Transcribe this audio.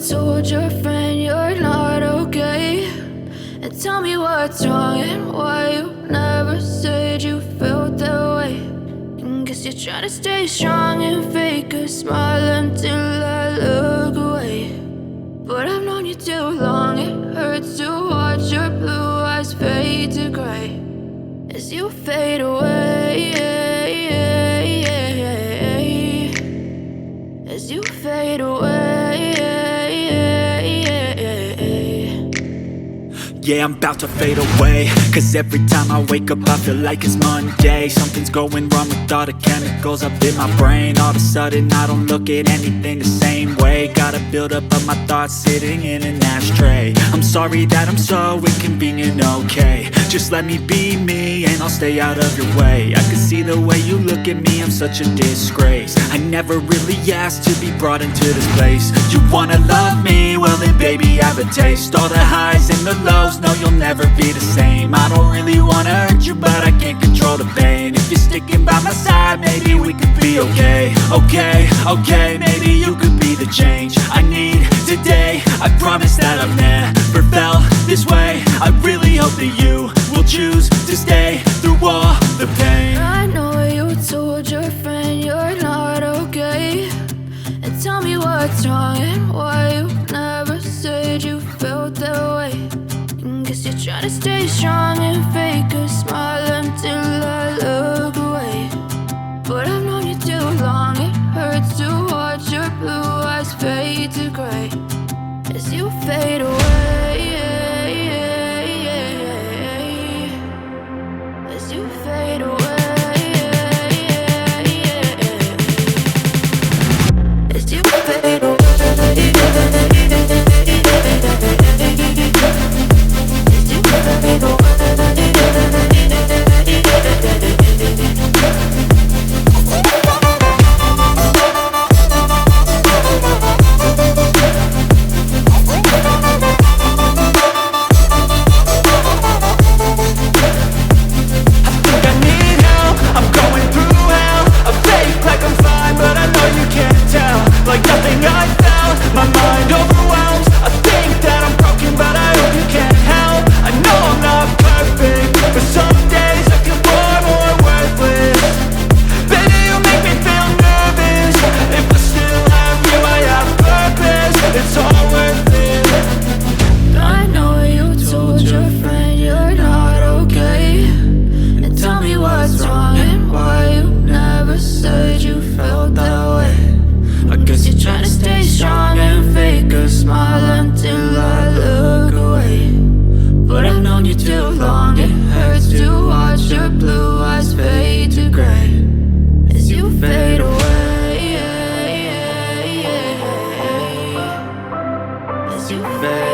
told your friend you're not okay, and tell me what's wrong and why you never said you felt that way. And guess you're trying to stay strong and fake a smile until I look away. But I've known you too long, it hurts to watch your blue eyes fade to gray as you fade away, as you fade away. Yeah, I'm about to fade away, cause every time I wake up I feel like it's Monday. Something's going wrong with all the chemicals up in my brain. All of a sudden I don't look at anything the same way. Got a build up of my thoughts sitting in an ashtray. I'm sorry that I'm so inconvenient, okay. Just let me be me and I'll stay out of your way. I can see the way you look at me, I'm such a disgrace. I never really asked to be brought into this place. You wanna love me? Well then baby, have a taste. All the highs and the lows, no, you'll never be the same. I don't really wanna hurt you, but I can't control the pain. If you're sticking by my side, maybe we could be okay. Okay, maybe you could be the change I need today. I promise that I've never felt this way. I really hope that you will choose to stay through all the pain. I know you told your friend you're not okay, and tell me what's wrong and why you never said you felt that way. And guess you're trying to stay strong and fake a smile until I look away. But I've known you too long, it hurts to watch your blue eyes fade to gray as you fade away, as you fade away. As you fade away, as you fade away. Like nothing I found, my mind overwhelms. I think that I'm broken, but I hope you can't help. I know I'm not perfect, but some days I feel far more worthless. Baby, you make me feel nervous. If I still have you, I have purpose. It's all worth it. I know you told your friend you're not okay, and tell me what's wrong and why you never said you felt that way. I guess you're trying to stay strong and fake a smile until I look away. But I've known you too long, it hurts to watch your blue eyes fade to gray as you fade away, as you fade